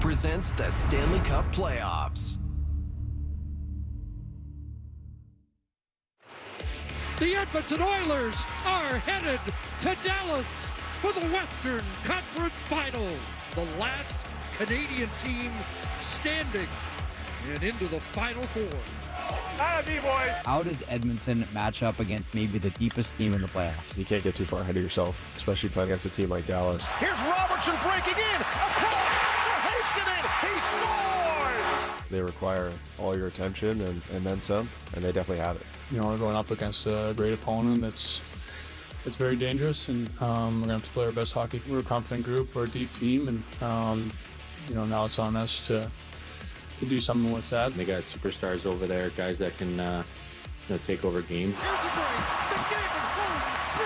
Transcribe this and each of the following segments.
presents the Stanley Cup Playoffs. The Edmonton Oilers are headed to Dallas for the Western Conference Final. The last Canadian team standing and into the Final Four. How does Edmonton match up against maybe the deepest team in the playoffs? You can't get too far ahead of yourself, especially playing against a team like Dallas. Here's Robertson breaking in, across for Heiskanen, he scores! They require all your attention and then some, and they definitely have it. You know, we're going up against a great opponent that's very dangerous, and we're going to have to play our best hockey. We're a confident group, we're a deep team, and you know, now it's on us to do something with that. They got superstars over there, guys that can take over games. Here's a break. McDavid goes, 3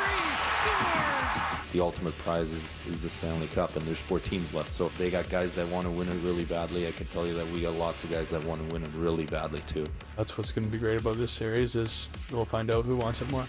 scores! The ultimate prize is the Stanley Cup, and there's 4 teams left. So if they got guys that want to win it really badly, I can tell you that we got lots of guys that want to win it really badly too. That's what's going to be great about this series, is we'll find out who wants it more.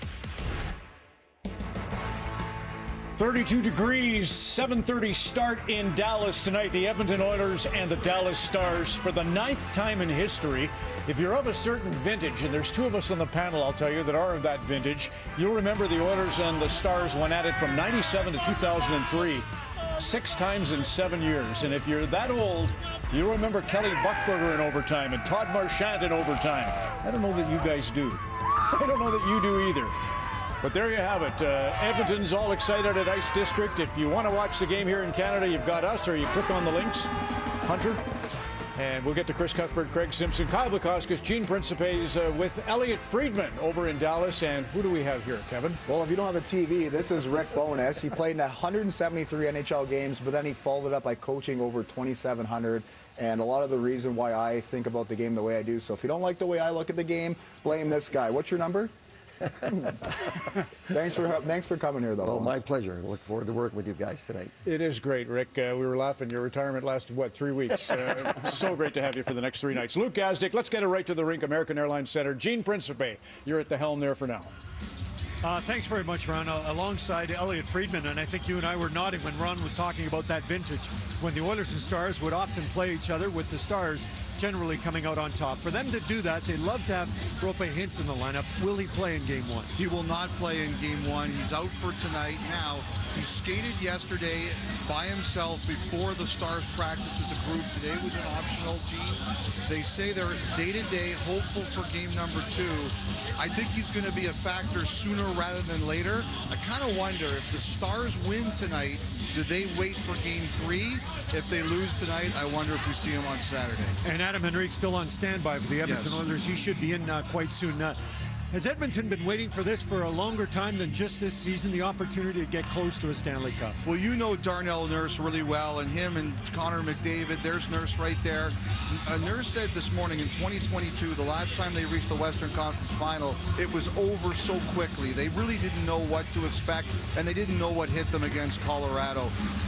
32 degrees, 7:30 start in Dallas tonight. The Edmonton Oilers and the Dallas Stars for the 9th time in history. If you're of a certain vintage, and there's 2 of us on the panel, I'll tell you, that are of that vintage, you'll remember the Oilers and the Stars went at it from 97 to 2003. 6 times in 7 years. And if you're that old, you remember Kelly Buchberger in overtime and Todd Marchand in overtime. I don't know that you guys do. I don't know that you do either. But there you have it. Edmonton's all excited at Ice District. If you want to watch the game here in Canada, you've got us, or you click on the links. Hunter. And we'll get to Chris Cuthbert, Craig Simpson, Kyle Bukauskas, Gene Principe's with Elliot Friedman over in Dallas. And who do we have here, Kevin? Well, if you don't have a TV, this is Rick Bowness. He played in 173 NHL games, but then he followed it up by coaching over 2,700. And a lot of the reason why I think about the game the way I do. So if you don't like the way I look at the game, blame this guy. What's your number? Thanks for coming here, though. Well, my pleasure. I look forward to working with you guys tonight. It is great, Rick. We were laughing. Your retirement lasted, 3 weeks? So great to have you for the next 3 nights. Luke Gazdick, let's get it right to the rink. American Airlines Center. Gene Principe, you're at the helm there for now. Thanks very much, Ron. Alongside Elliot Friedman, and I think you and I were nodding when Ron was talking about that vintage, when the Oilers and Stars would often play each other, with the Stars generally coming out on top. For them to do that, they love to have Roope Hintz in the lineup. Will he play in Game 1? He will not play in Game 1. He's out for tonight. Now, he skated yesterday by himself before the Stars practiced as a group. Today was an optional, Gene. They say they're day-to-day hopeful for game number 2. I think he's going to be a factor sooner rather than later. I kind of wonder, if the Stars win tonight, do they wait for Game 3? If they lose tonight, I wonder if we see him on Saturday. And Adam Henrique's still on standby for the Edmonton Oilers. He should be in quite soon. Has Edmonton been waiting for this for a longer time than just this season, the opportunity to get close to a Stanley Cup? Well, you know Darnell Nurse really well, and him and Connor McDavid. There's Nurse right there. Nurse said this morning in 2022, the last time they reached the Western Conference Final, it was over so quickly. They really didn't know what to expect, and they didn't know what hit them against Colorado.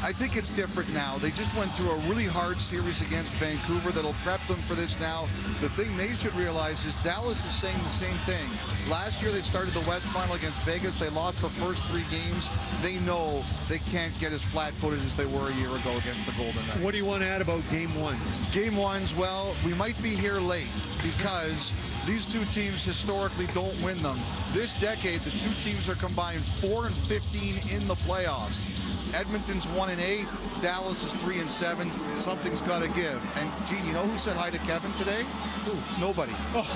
I think it's different now. They just went through a really hard series against Vancouver that'll prep them for this now. The thing they should realize is Dallas is saying the same thing. Last year they started the West Final against Vegas. They lost the first 3 games. They know they can't get as flat-footed as they were a year ago against the Golden Knights. What do you want to add about Game 1s? Game 1s, well, we might be here late because these 2 teams historically don't win them. This decade, the 2 teams are combined 4-15 in the playoffs. Edmonton's 1-8, Dallas is 3-7. Something's got to give. And Gene, you know who said hi to Kevin today? Who? Nobody. Oh.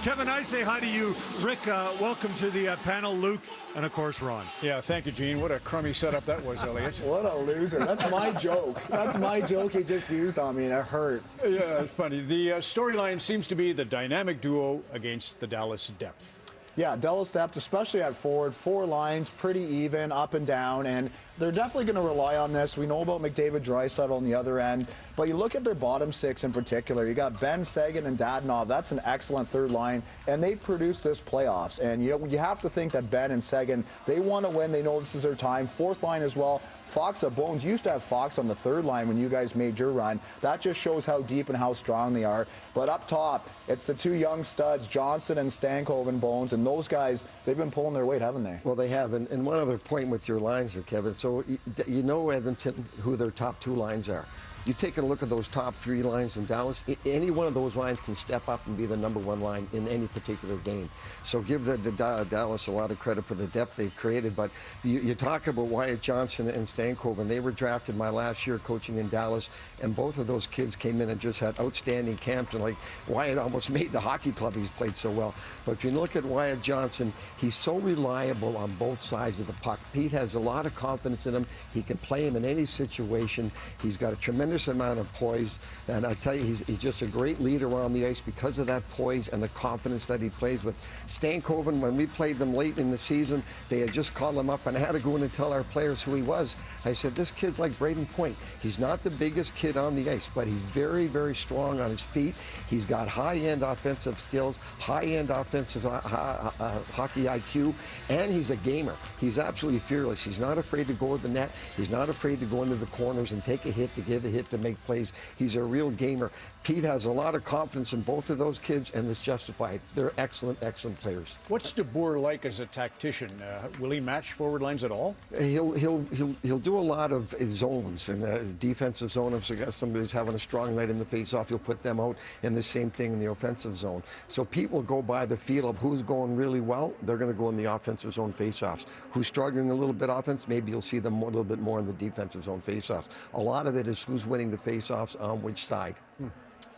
Kevin, I say hi to you. Rick, welcome to the panel. Luke, and of course, Ron. Yeah, thank you, Gene. What a crummy setup that was, Elliot. What a loser. That's my joke. That's my joke he just used on me, and it hurt. Yeah, it's funny. The storyline seems to be the dynamic duo against the Dallas depth. Yeah, Dallas depth, especially at forward, 4 lines, pretty even, up and down, and they're definitely going to rely on this. We know about McDavid, Draisaitl on the other end, but you look at their bottom 6 in particular. You got Ben, Seguin, and Dadonov. That's an excellent third line, and they produced this playoffs. And you have to think that Ben and Seguin, they want to win. They know this is their time. Fourth line as well. Fox at Bones. Used to have Fox on the third line when you guys made your run. That just shows how deep and how strong they are. But up top, it's the 2 young studs, Johnson and Stankoven, Bones, and those guys, they've been pulling their weight, haven't they? Well, they have. And one other point with your lines here, Kevin, it's So you know Edmonton, who their top 2 lines are. You take a look at those top 3 lines in Dallas, any one of those lines can step up and be the #1 line in any particular game. So give the Dallas a lot of credit for the depth they've created. But you talk about Wyatt Johnson and Stankoven. They were drafted my last year coaching in Dallas, and both of those kids came in and just had outstanding camps. And like Wyatt almost made the hockey club. He's played so well. But if you look at Wyatt Johnson, he's so reliable on both sides of the puck. Pete has a lot of confidence in him. He can play him in any situation. He's got a tremendous amount of poise, and I tell you, he's just a great leader on the ice because of that poise and the confidence that he plays with. Stankoven, when we played them late in the season, they had just called him up, and I had to go in and tell our players who he was. I said, this kid's like Braden Point. He's not the biggest kid on the ice, but he's very, very strong on his feet. He's got high-end offensive skills, high-end offensive hockey IQ, and he's a gamer. He's absolutely fearless. He's not afraid to go to the net. He's not afraid to go into the corners and take a hit, to give a hit, to make plays. He's a real gamer. Pete has a lot of confidence in both of those kids, and it's justified. They're excellent, excellent players. What's DeBoer like as a tactician? Will he match forward lines at all? He'll do a lot of zones, and defensive zone. If somebody's having a strong night in the face-off, he'll put them out, and the same thing in the offensive zone. So Pete will go by the feel of who's going really well. They're going to go in the offensive zone face-offs. Who's struggling a little bit offense, maybe you'll see them a little bit more in the defensive zone face-offs. A lot of it is who's winning the face-offs on which side.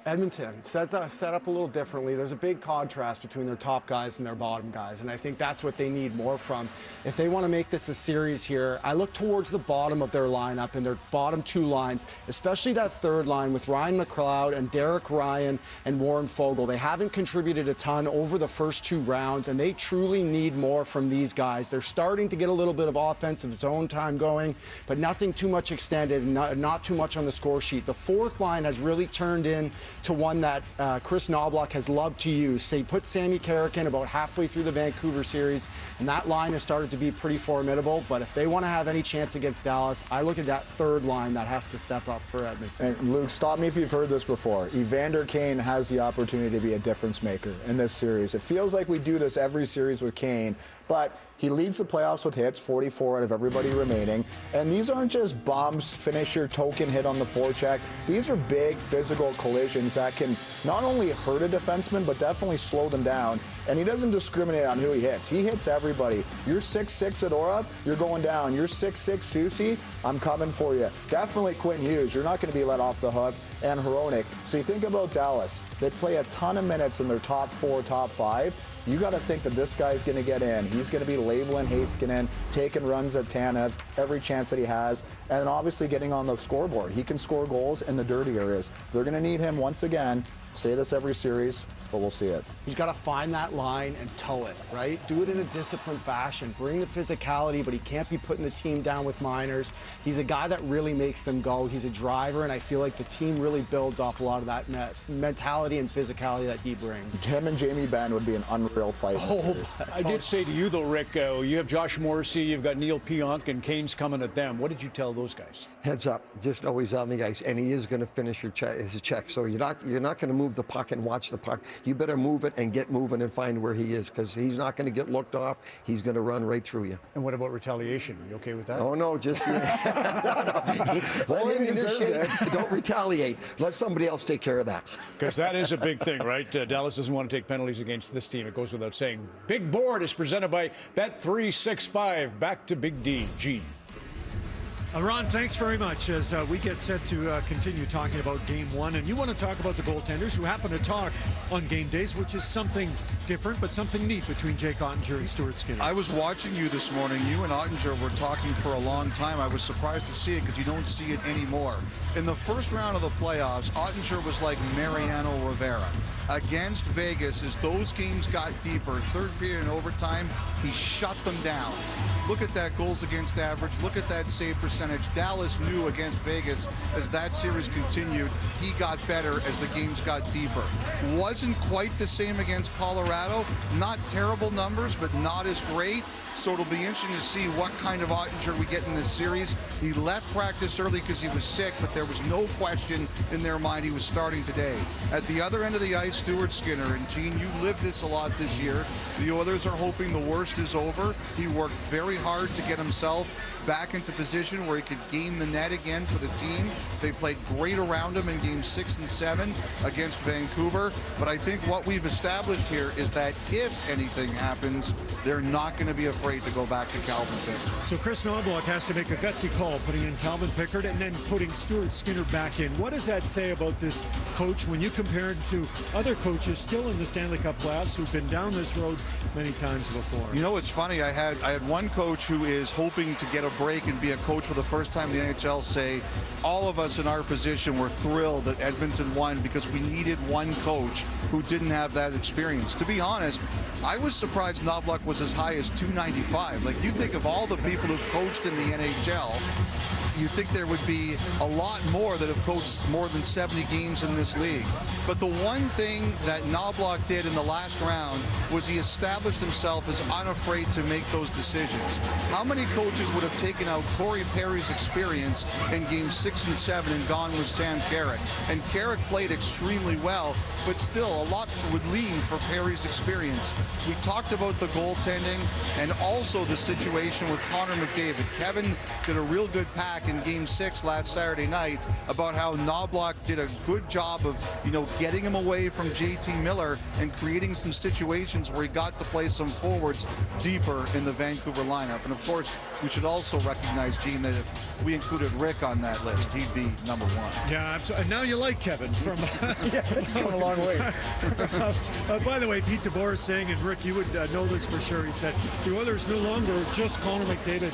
Edmonton set up a little differently. There's a big contrast between their top guys and their bottom guys, and I think that's what they need more from. If they want to make this a series here, I look towards the bottom of their lineup and their bottom 2 lines, especially that third line with Ryan McLeod and Derek Ryan and Warren Foegele. They haven't contributed a ton over the first 2 rounds, and they truly need more from these guys. They're starting to get a little bit of offensive zone time going, but nothing too much extended, not too much on the score sheet. The fourth line has really turned in to one that Chris Knobloch has loved to use. So he put Sammy Carrick in about halfway through the Vancouver series, and that line has started to be pretty formidable. But if they want to have any chance against Dallas, I look at that third line that has to step up for Edmonton. And Luke, stop me if you've heard this before. Evander Kane has the opportunity to be a difference maker in this series. It feels like we do this every series with Kane, but he leads the playoffs with hits, 44 out of everybody remaining. And these aren't just bumps, finish your token hit on the forecheck. These are big physical collisions that can not only hurt a defenseman, but definitely slow them down. And he doesn't discriminate on who he hits. He hits everybody. You're 6'6" Adorov, you're going down. You're 6'6" Susie, I'm coming for you. Definitely Quinn Hughes, you're not going to be let off the hook. And Hronik. So you think about Dallas. They play a ton of minutes in their top 4, top 5. You got to think that this guy's going to get in. He's going to be labeling Heiskanen, taking runs at Tanev every chance that he has, and obviously getting on the scoreboard. He can score goals in the dirty areas. They're going to need him once again. Say this every series, but we'll see it. He's got to find that line and tow it, right? Do it in a disciplined fashion. Bring the physicality, but he can't be putting the team down with minors. He's a guy that really makes them go. He's a driver, and I feel like the team really builds off a lot of that mentality and physicality that he brings. Him and Jamie Benn would be an unreal fight in this series. I did say to you, though, Rick, you have Josh Morrissey, you've got Neil Pionk, and Kane's coming at them. What did you tell those guys? Heads up, just always on the ice, and he is going to finish his check. So you're not going to move the puck and watch the puck. You better move it and get moving and find where he is, because he's not going to get looked off. He's going to run right through you. And what about retaliation? You okay with that? Oh no, just let him initiate. Don't retaliate. Let somebody else take care of that. Because that is a big thing, right? Dallas doesn't want to take penalties against this team. It goes without saying. Big Board is presented by Bet365. Back to Big D. Gene. Ron, thanks very much as we get set to continue talking about Game 1. And you want to talk about the goaltenders who happen to talk on game days, which is something different, but something neat between Jake Ottinger and Stuart Skinner. I was watching you this morning. You and Ottinger were talking for a long time. I was surprised to see it because you don't see it anymore. In the first round of the playoffs, Ottinger was like Mariano Rivera. Against Vegas, as those games got deeper, third period and overtime, he shut them down. Look at that goals against average. Look at that save percentage. Dallas knew against Vegas as that series continued, he got better as the games got deeper. Wasn't quite the same against Colorado. Not terrible numbers, but not as great. So it'll be interesting to see what kind of Ottinger we get in this series. He left practice early because he was sick, but there was no question in their mind he was starting today. At the other end of the ice, Stuart Skinner. And Gene, you lived this a lot this year. The Oilers are hoping the worst is over. He worked very hard to get himself back into position where he could gain the net again for the team. They played great around him in games 6 and 7 against Vancouver. But I think what we've established here is that if anything happens, they're not going to be afraid to go back to Calvin Pickard. So Chris Knoblauch has to make a gutsy call, putting in Calvin Pickard and then putting Stuart Skinner back in. What does that say about this coach when you compare him to other coaches still in the Stanley Cup playoffs who've been down this road many times before? You know, it's funny. I had one coach who is hoping to get a break and be a coach for the first time in the NHL say, all of us in our position were thrilled that Edmonton won because we needed one coach who didn't have that experience. To be honest, I was surprised Knoblauch was as high as 295. Like, you think of all the people who've coached in the NHL, you think there would be a lot more that have coached more than 70 games in this league. But the one thing that Knoblauch did in the last round was he established himself as unafraid to make those decisions. How many coaches would have taken out Corey Perry's experience in games 6 and 7 and gone with Sam Carrick? And Carrick played extremely well, but still a lot would lean for Perry's experience. We talked about the goaltending and also the situation with Connor McDavid. Kevin did a real good pack in game 6 last Saturday night about how Knoblauch did a good job of, getting him away from JT Miller and creating some situations where he got to play some forwards deeper in the Vancouver lineup. And of course, we should also recognize, Gene, that if we included Rick on that list, he'd be number 1. Yeah, absolutely. And now you like Kevin from... Yeah, he's going a long way. By the way, Pete DeBoer is saying, and Rick, you would know this for sure, he said, the Oilers no longer just Connor McDavid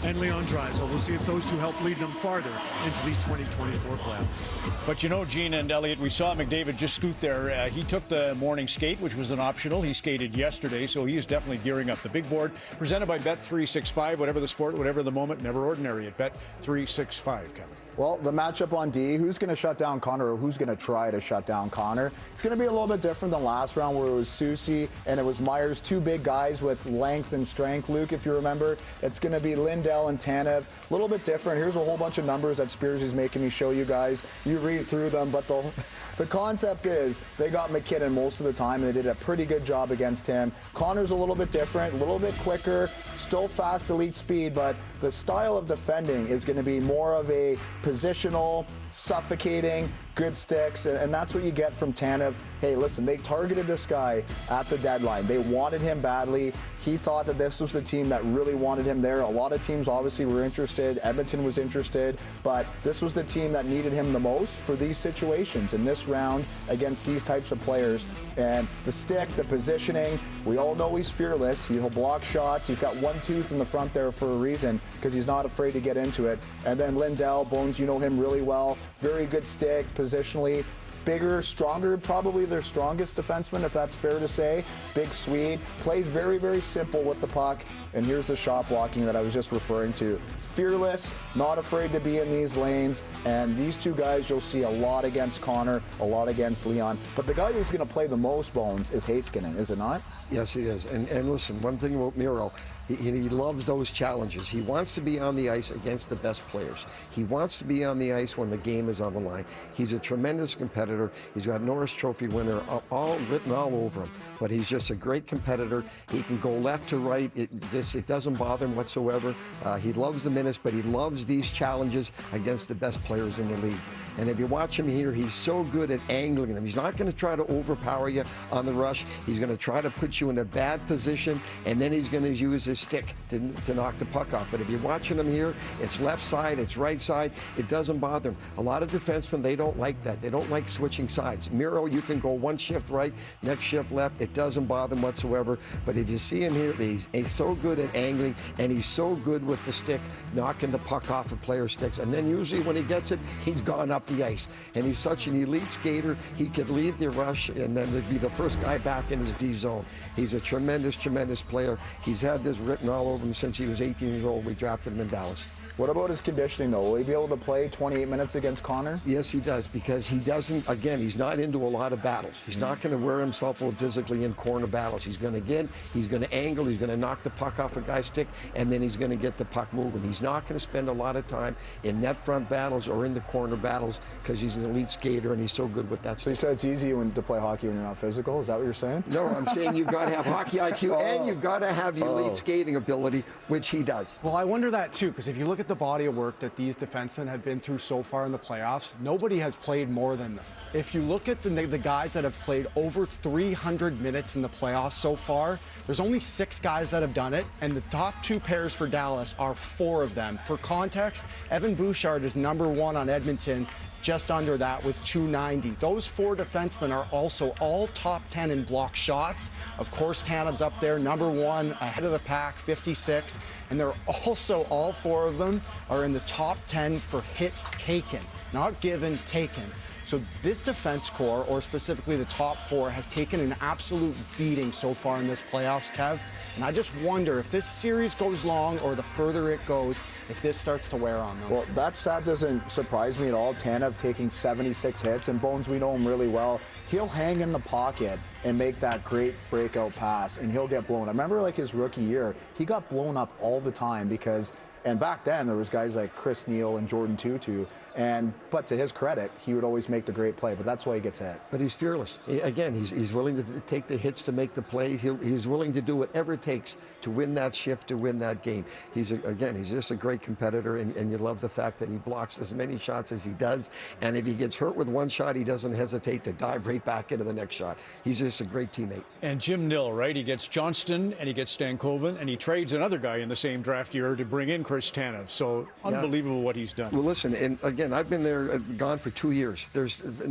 and Leon Draisaitl. We'll see if those two help lead them farther into these 2024 playoffs. But Gene and Elliot, we saw McDavid just scoot there. He took the morning skate, which was an optional. He skated yesterday, so he is definitely gearing up. The big board presented by Bet365. Whatever the sport, whatever the moment, never ordinary at Bet365, Kevin. Well, the matchup on D, who's going to shut down Connor or who's going to try to shut down Connor? It's going to be a little bit different than last round where it was Soucy and it was Myers, two big guys with length and strength. Luke, if you remember, it's going to be Lindell and Tanev. A little bit different. Here's a whole bunch of numbers that Spears is making me show you guys. You read through them, but the concept is they got McKinnon most of the time, and they did a pretty good job against him. Connor's a little bit different, a little bit quicker, still fast elite speed, but the style of defending is going to be more of a positional, suffocating, good sticks, and that's what you get from Tanev. Hey, listen, they targeted this guy at the deadline. They wanted him badly. He thought that this was the team that really wanted him there. A lot of teams obviously were interested. Edmonton was interested, but this was the team that needed him the most for these situations in this round against these types of players. And the stick, the positioning, we all know he's fearless. He'll block shots. He's got one tooth in the front there for a reason because he's not afraid to get into it. And then Lindell, Bones, you know him really well. Very good stick, positionally. Bigger, stronger, probably their strongest defenseman, if that's fair to say. Big Swede, plays very, very simple with the puck. And here's the shot blocking that I was just referring to. Fearless, not afraid to be in these lanes. And these two guys you'll see a lot against Connor, a lot against Leon. But the guy who's going to play the most, Bones, is Heiskanen, is it not? Yes, he is. And listen, one thing about Miro, he loves those challenges. He wants to be on the ice against the best players. He wants to be on the ice when the game is on the line. He's a tremendous competitor. He's got Norris Trophy winner all written all over him. But he's just a great competitor. He can go left to right. It doesn't bother him whatsoever. He loves the minutes, but he loves these challenges against the best players in the league. And if you watch him here, he's so good at angling them. He's not going to try to overpower you on the rush. He's going to try to put you in a bad position, and then he's going to use his stick to knock the puck off. But if you're watching him here, it's left side, it's right side. It doesn't bother him. A lot of defensemen, they don't like that. They don't like switching sides. Miro, you can go one shift right, next shift left. It doesn't bother him whatsoever. But if you see him here, he's so good at angling, and he's so good with the stick, knocking the puck off of player sticks. And then usually when he gets it, he's gone up the ice. And he's such an elite skater, he could lead the rush and then be the first guy back in his D zone. He's a tremendous, tremendous player. He's had this written all over him since he was 18 years old. We drafted him in Dallas. What about his conditioning, though? Will he be able to play 28 minutes against Connor? Yes, he does, because he doesn't, again, he's not into a lot of battles. He's not going to wear himself out physically in corner battles. He's going to get, he's going to angle, he's going to knock the puck off a guy's stick, and then he's going to get the puck moving. He's not going to spend a lot of time in net front battles or in the corner battles because he's an elite skater and he's so good with that. So you said it's easy to play hockey when you're not physical? Is that what you're saying? No, I'm saying you've got to have hockey IQ and you've got to have the elite skating ability, which he does. Well, I wonder that too, because if you look at the body of work that these defensemen have been through so far in the playoffs, nobody has played more than them. If you look at the guys that have played over 300 minutes in the playoffs so far, there's only 6 guys that have done it, and the top 2 pairs for Dallas are 4 of them. For context, Evan Bouchard is #1 on Edmonton, just under that with 290. Those 4 defensemen are also all top 10 in block shots. Of course, Tanev's up there, #1, ahead of the pack, 56. And they're also, all 4 of them are in the top 10 for hits taken, not given, taken. So this defense core, or specifically the top 4, has taken an absolute beating so far in this playoffs, Kev. And I just wonder if this series goes long or the further it goes, if this starts to wear on them. Well, that stat doesn't surprise me at all. Tanev taking 76 hits, and Bones, we know him really well. He'll hang in the pocket and make that great breakout pass, and he'll get blown. I remember like his rookie year, he got blown up all the time because, and back then there was guys like Chris Neal and Jordan Tutu, but to his credit, he would always make the great play, but that's why he gets hit. But he's fearless. Again, he's willing to take the hits to make the play. He's willing to do whatever it takes to win that shift, to win that game. He's just a great competitor, and you love the fact that he blocks as many shots as he does, and if he gets hurt with one shot, he doesn't hesitate to dive right back into the next shot. He's just a great teammate. And Jim Nill, right? He gets Johnston and he gets Stankoven, and he trades another guy in the same draft year to bring in Chris Tanev. So unbelievable what he's done. Well, listen, and again, I've been there, gone for 2 years.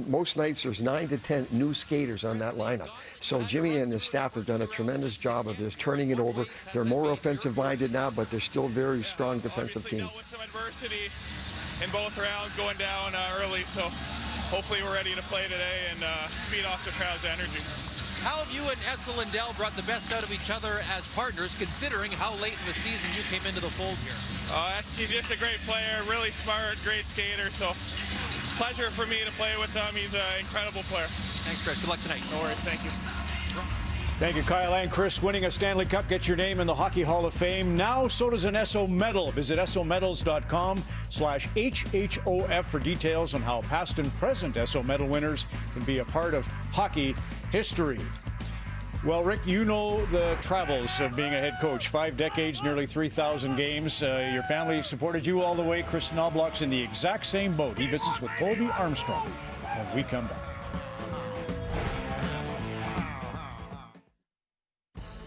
Most nights there's 9 to 10 new skaters on that lineup. So Jimmy and his staff have done a tremendous job of just turning it over. They're more offensive-minded now, but they're still a very strong defensive team. With some adversity in both rounds going down early, so hopefully we're ready to play today and feed off the crowd's energy. How have you and Essel and Dell brought the best out of each other as partners, considering how late in the season you came into the fold here? He's just a great player, really smart, great skater, so it's a pleasure for me to play with him. He's an incredible player. Thanks, Chris. Good luck tonight. No worries. Thank you. Thank you, Kyle and Chris. Winning a Stanley Cup gets your name in the Hockey Hall of Fame. Now, so does an Esso medal. Visit EssoMedals.com/HHOF for details on how past and present Esso medal winners can be a part of hockey history. Well, Rick, you know the travels of being a head coach. 5 decades, nearly 3,000 games. Your family supported you all the way. Chris Knobloch's in the exact same boat. He visits with Colby Armstrong when we come back.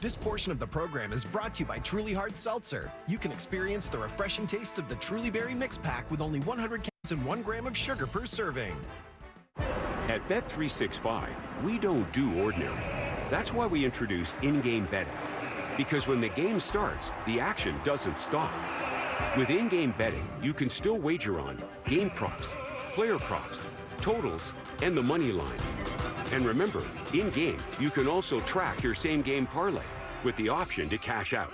This portion of the program is brought to you by Truly Hard Seltzer. You can experience the refreshing taste of the Truly Berry Mix Pack with only 100 calories and 1 gram of sugar per serving. At Bet365, we don't do ordinary. That's why we introduced in-game betting. Because when the game starts, the action doesn't stop. With in-game betting, you can still wager on game props, player props, totals, and the money line. And remember, in-game, you can also track your same-game parlay with the option to cash out.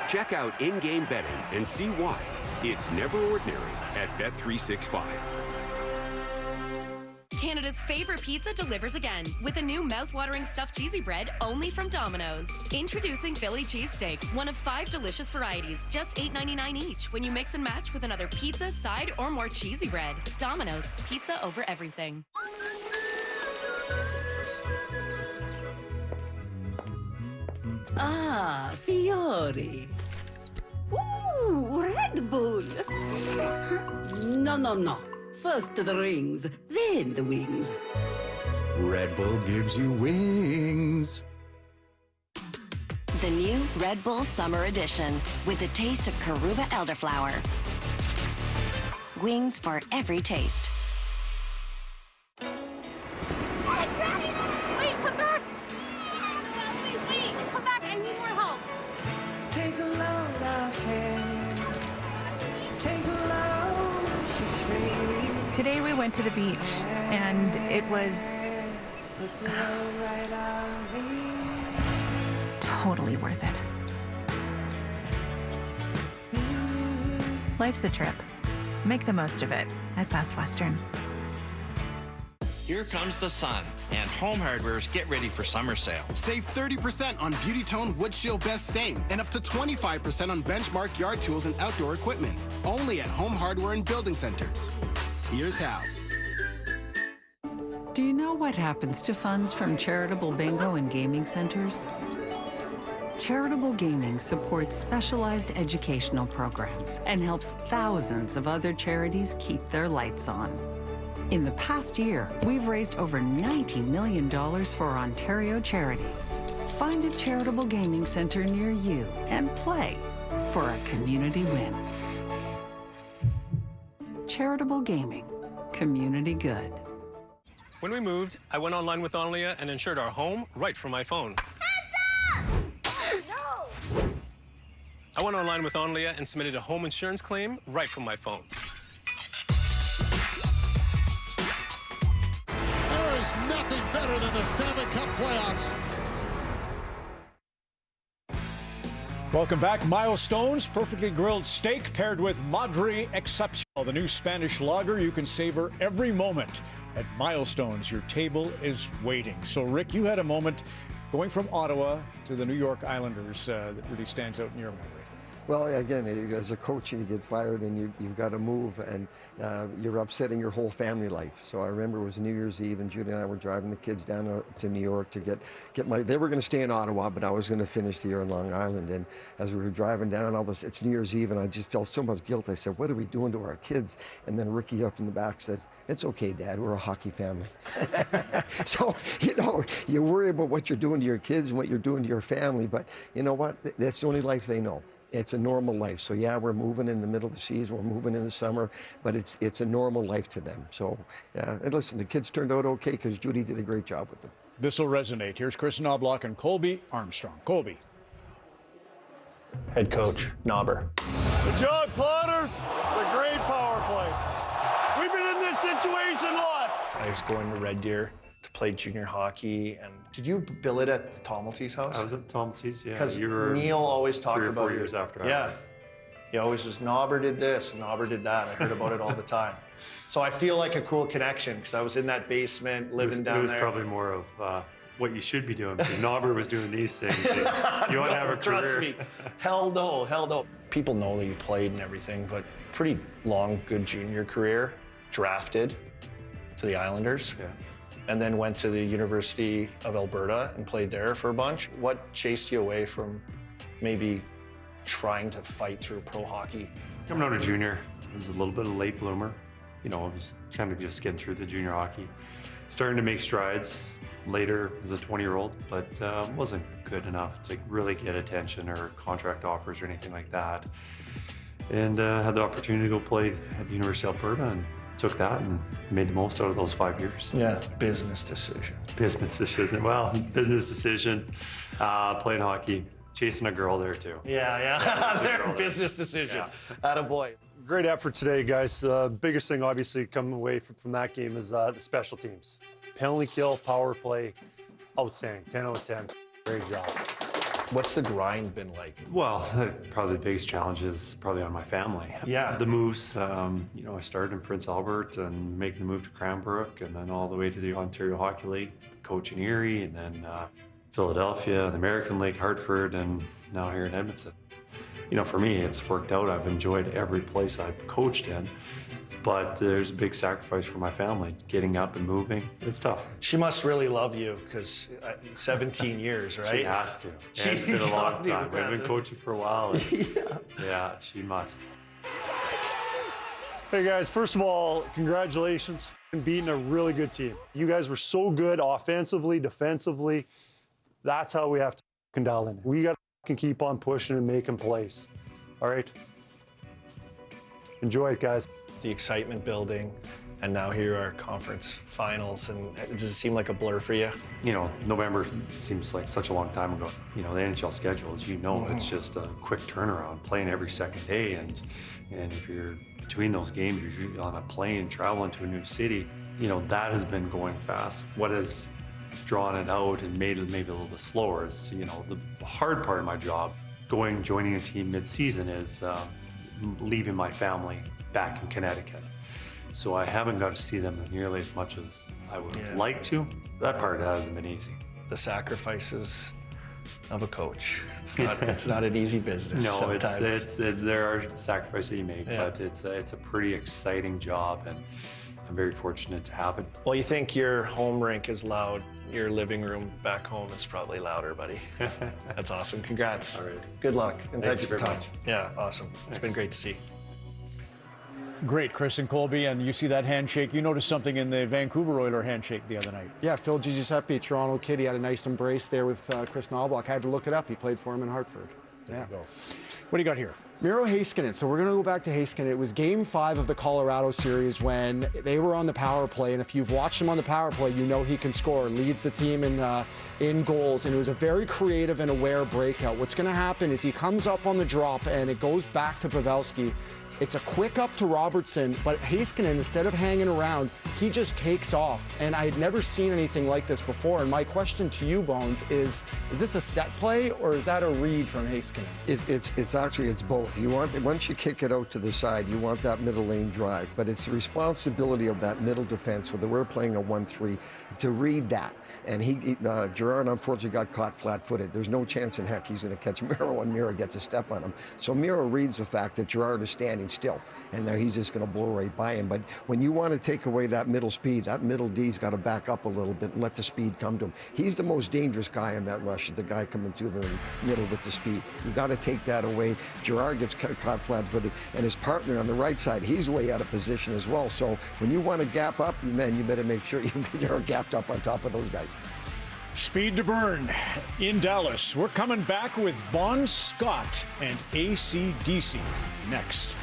Check out in-game betting and see why it's never ordinary at Bet365. Canada's favorite pizza delivers again with a new mouth-watering stuffed cheesy bread only from Domino's. Introducing Philly cheesesteak, one of 5 delicious varieties, just $8.99 each when you mix and match with another pizza, side, or more cheesy bread. Domino's, pizza over everything. Ah, Fiori. Ooh, Red Bull. No. First the rings, then the wings. Red Bull gives you wings. The new Red Bull Summer Edition with the taste of Karuba elderflower. Wings for every taste. Today we went to the beach, and it was totally worth it. Life's a trip. Make the most of it at Best Western. Here comes the sun, and Home Hardware's Get Ready for Summer sale. Save 30% on Beauty Tone Wood Shield Best Stain and up to 25% on benchmark yard tools and outdoor equipment. Only at Home Hardware and Building Centers. Here's how. Do you know what happens to funds from charitable bingo and gaming centers? Charitable gaming supports specialized educational programs and helps thousands of other charities keep their lights on. In the past year, we've raised over $90 million for Ontario charities. Find a charitable gaming center near you and play for a community win. Charitable gaming, community good. When we moved, I went online with Onlia and insured our home right from my phone. I went online with Onlia and submitted a home insurance claim right from my phone. There is nothing better than the Stanley Cup playoffs. Welcome back. Milestones, perfectly grilled steak paired with Madre Excepcional, the new Spanish lager you can savor every moment. At Milestones, your table is waiting. So, Rick, you had a moment going from Ottawa to the New York Islanders that really stands out in your memory. Well, again, as a coach, you get fired and you've got to move, and you're upsetting your whole family life. So I remember it was New Year's Eve, and Judy and I were driving the kids down to New York to get my. They were going to stay in Ottawa, but I was going to finish the year in Long Island. And as we were driving down, it's New Year's Eve, and I just felt so much guilt. I said, "What are we doing to our kids?" And then Ricky up in the back said, "It's okay, Dad. We're a hockey family." So you worry about what you're doing to your kids and what you're doing to your family, but you know what? That's the only life they know. It's a normal life. So yeah, we're moving in the middle of the season, we're moving in the summer, but it's a normal life to them. So yeah, and listen, the kids turned out okay because Judy did a great job with them. This will resonate. Here's Chris Knobloch and Colby Armstrong. Colby. Head coach, Knobber. Good job, Clotter. It's a great power play. We've been in this situation lots. I was going to Red Deer to play junior hockey, and did you bill it at Tommelty's house? I was at Tommelty's, yeah. Because Neil always talked 3 or 4 about years after I yeah. was. He always was, Knobber did this, and Knobber did that. I heard about it all the time. So I feel like a cool connection, because I was in that basement, living down there. It was probably more of what you should be doing, because Knobber was doing these things. You want to have a trust career. me. Hell no. People know that you played and everything, but pretty long, good junior career. Drafted to the Islanders. Yeah. And then went to the University of Alberta and played there for a bunch. What chased you away from maybe trying to fight through pro hockey? Coming out of junior, I was a little bit of a late bloomer. I was kind of just getting through the junior hockey. Starting to make strides later as a 20-year-old, but wasn't good enough to really get attention or contract offers or anything like that. And had the opportunity to go play at the University of Alberta and took that and made the most out of those 5 years. Yeah, business decision. Business decision. Well, business decision. Playing hockey, chasing a girl there too. Yeah. Business decision. Yeah. Attaboy. Great effort today, guys. The biggest thing, obviously, coming away from that game is the special teams. Penalty kill, power play, outstanding. 10 out of 10. Great job. What's the grind been like? Well, probably the biggest challenge is probably on my family. Yeah. The moves, I started in Prince Albert and making the move to Cranbrook, and then all the way to the Ontario Hockey League, coaching Erie, and then Philadelphia, the American League, Hartford, and now here in Edmonton. For me, it's worked out. I've enjoyed every place I've coached in, but there's a big sacrifice for my family, getting up and moving. It's tough. She must really love you, because 17 years, right? She has to. Yeah, it's been a long time. We've been coaching for a while. And yeah, she must. Hey guys, first of all, congratulations on beating a really good team. You guys were so good offensively, defensively. That's how we have to dial in. We got to keep on pushing and making plays. All right? Enjoy it, guys. The excitement building, and now here are conference finals, and does it seem like a blur for you? November seems like such a long time ago. The NHL schedule, as you know, it's just a quick turnaround, playing every second day, and if you're between those games, you're usually on a plane traveling to a new city. That has been going fast. What has drawn it out and made it maybe a little bit slower is, the hard part of my job, joining a team mid-season is leaving my family back in Connecticut. So I haven't got to see them nearly as much as I would have liked to. That part hasn't been easy. The sacrifices of a coach. It's not an easy business. No, sometimes. there are sacrifices you make, but it's a pretty exciting job, and I'm very fortunate to have it. Well, you think your home rink is loud. Your living room back home is probably louder, buddy. That's awesome. Congrats. All right. Good luck. And Thank thanks you for very time. much. Yeah, awesome. It's been great to see. Great, Chris and Colby, and you see that handshake. You noticed something in the Vancouver Oiler handshake the other night. Yeah, Phil Giuseppe, Toronto kid, he had a nice embrace there with Chris Knobloch. I had to look it up. He played for him in Hartford. There you go. What do you got here? Miro Heiskanen. So we're going to go back to Heiskanen. It was Game 5 of the Colorado series when they were on the power play, and if you've watched him on the power play, you know he can score. Leads the team in goals, and it was a very creative and aware breakout. What's going to happen is he comes up on the drop, and it goes back to Pavelski. It's a quick up to Robertson, but Heiskanen, instead of hanging around, he just takes off. And I had never seen anything like this before. And my question to you, Bones, is this a set play or is that a read from Heiskanen? It's both. You want, once you kick it out to the side, you want that middle lane drive, but it's the responsibility of that middle defense, whether we're playing a 1-3, to read that. And Gerard unfortunately got caught flat-footed. There's no chance in heck he's going to catch Miro when Miro gets a step on him. So Miro reads the fact that Gerard is standing still, and now he's just going to blow right by him. But when you want to take away that middle speed, that middle D's got to back up a little bit and let the speed come to him. He's the most dangerous guy in that rush, is the guy coming through the middle with the speed. You got to take that away. Gerard gets caught flat-footed, and his partner on the right side, he's way out of position as well. So when you want to gap up, man, you better make sure you're gapped up on top of those guys. Speed to burn in Dallas. We're coming back with Bon Scott and AC/DC next.